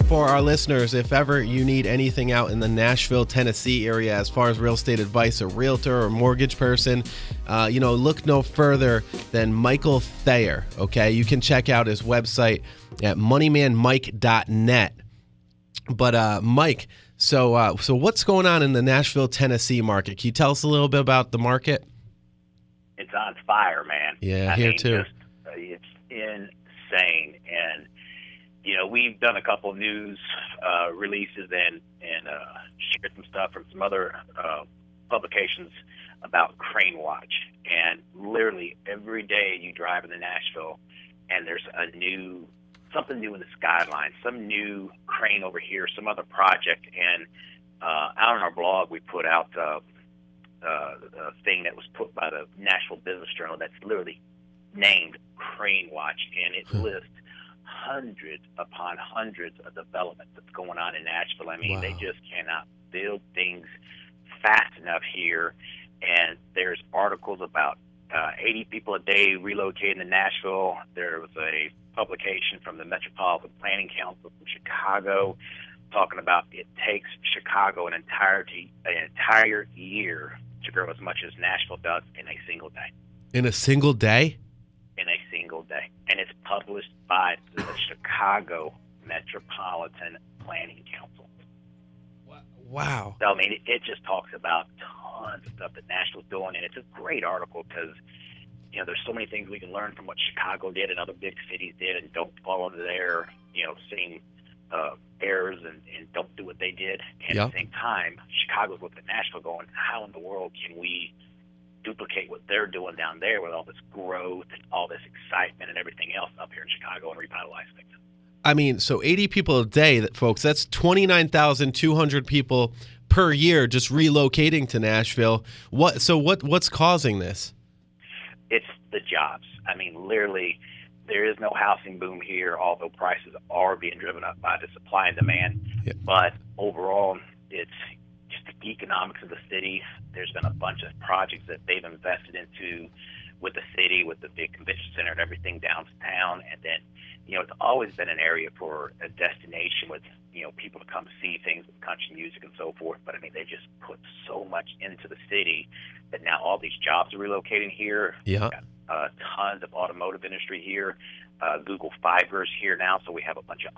for our listeners, if ever you need anything out in the Nashville, Tennessee area as far as real estate advice, a realtor or mortgage person, look no further than Michael Thayer, okay? You can check out his website at moneymanmike.net. But Mike, so what's going on in the Nashville, Tennessee market? Can you tell us a little bit about the market? It's on fire, man. Yeah, here too. It's insane. And, we've done a couple news releases and shared some stuff from some other publications about Crane Watch. And literally every day you drive into Nashville and there's something new in the skyline, some new crane over here, some other project. And out on our blog, we put out a thing that was put by the Nashville Business Journal that's literally named Crane Watch, and it lists hundreds upon hundreds of development that's going on in Nashville. I mean, Wow. They just cannot build things fast enough here. And there's articles about 80 people a day relocating to Nashville. There was a publication from the Metropolitan Planning Council from Chicago talking about it takes Chicago an entire year to grow as much as Nashville does in a single day. In a single day? In a single day. And it's published by the Chicago Metropolitan Planning Council. Wow. So, I mean, it just talks about tons of stuff that Nashville's doing, and it's a great article because, there's so many things we can learn from what Chicago did and other big cities did, and don't fall into their, same errors and don't do what they did. And at the same time, Chicago's looking at Nashville going, how in the world can we duplicate what they're doing down there with all this growth and all this excitement and everything else up here in Chicago and revitalize things? I mean, so 80 people a day, folks, that's 29,200 people per year just relocating to Nashville. What's causing this? It's the jobs. I mean, literally, there is no housing boom here, although prices are being driven up by the supply and demand. Yeah. But overall, it's just the economics of the city. There's been a bunch of projects that they've invested into with the city, with the big convention center and everything downtown. And then, it's always been an area for a destination with, people to come see things with country music and so forth. But, I mean, they just put so much into the city that now all these jobs are relocating here. Yeah. We've got tons of automotive industry here. Google Fiber's here now, so we have a bunch of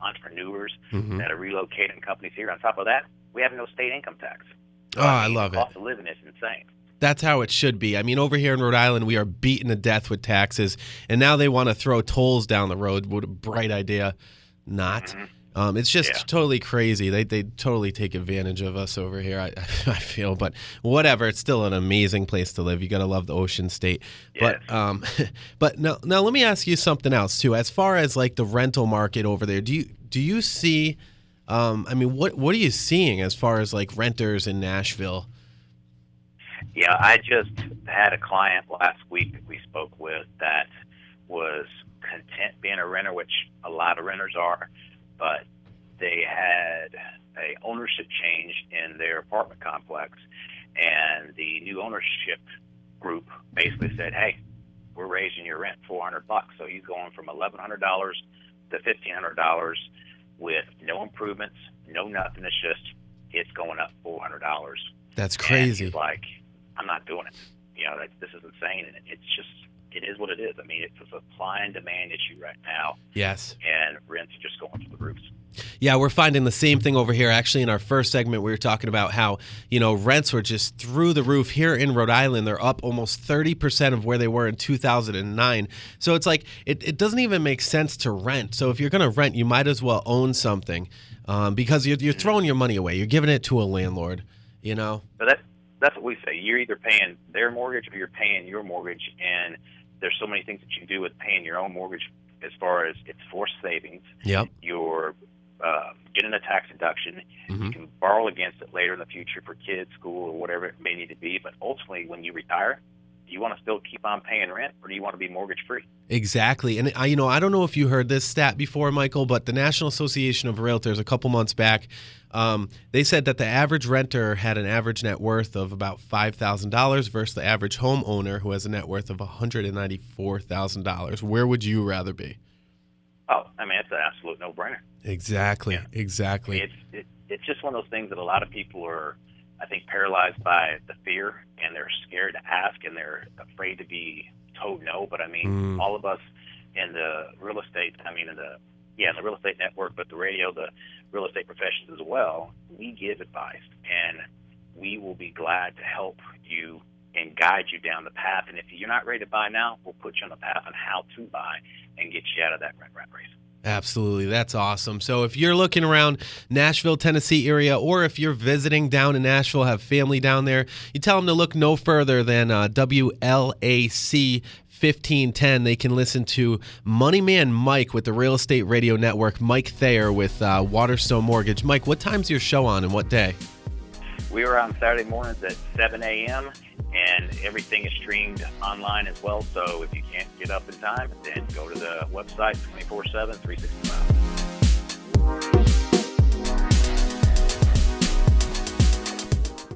entrepreneurs that are relocating companies here. On top of that, we have no state income tax. So, I love it. The cost of living is insane. That's how it should be. I mean, over here in Rhode Island, we are beaten to death with taxes, and now they want to throw tolls down the road. What a bright idea. Not. It's just totally crazy. They totally take advantage of us over here, I feel. But whatever, it's still an amazing place to live. You got to love the Ocean State. Yes. But now let me ask you something else, too. As far as, like, the rental market over there, do you see what are you seeing as far as, like, renters in Nashville? Yeah, I just had a client last week that we spoke with that was content being a renter, which a lot of renters are, but they had a ownership change in their apartment complex, and the new ownership group basically said, hey, we're raising your rent $400. So he's going from $1,100 to $1,500 with no improvements, no nothing. It's going up $400. That's crazy. And he's like, I'm not doing it. This is insane, and it is what it is. I mean, it's a supply and demand issue right now. Yes. And rents are just going through the roofs. Yeah, we're finding the same thing over here. Actually, in our first segment, we were talking about how, rents were just through the roof. Here in Rhode Island, they're up almost 30% of where they were in 2009. So it's like, it doesn't even make sense to rent. So if you're going to rent, you might as well own something because you're throwing your money away. You're giving it to a landlord, But that's what we say. You're either paying their mortgage or you're paying your mortgage, and there's so many things that you can do with paying your own mortgage as far as it's forced savings. Yep. You're getting a tax deduction. Mm-hmm. You can borrow against it later in the future for kids, school, or whatever it may need to be. But ultimately, when you retire, do you want to still keep on paying rent, or do you want to be mortgage free? Exactly. And I don't know if you heard this stat before, Michael, but the National Association of Realtors a couple months back, they said that the average renter had an average net worth of about $5,000 versus the average homeowner who has a net worth of $194,000. Where would you rather be? Oh, I mean, it's an absolute no-brainer. Exactly. Yeah. Exactly. I mean, it's just one of those things that a lot of people are, I think, paralyzed by the fear, and they're scared to ask, and they're afraid to be told no. But I mean, all of us in the real estate, in the real estate network, but the radio, the real estate professions as well, we give advice, and we will be glad to help you and guide you down the path. And if you're not ready to buy now, we'll put you on the path on how to buy and get you out of that rat race. Absolutely. That's awesome. So if you're looking around Nashville, Tennessee area, or if you're visiting down in Nashville, have family down there, you tell them to look no further than WLAC 1510. They can listen to Moneyman Mike with the Real Estate Radio Network, Mike Thayer with Waterstone Mortgage. Mike, what time's your show on and what day? We are on Saturday mornings at 7 a.m., and everything is streamed online as well. So if you can't get up in time, then go to the website 24/7, 365.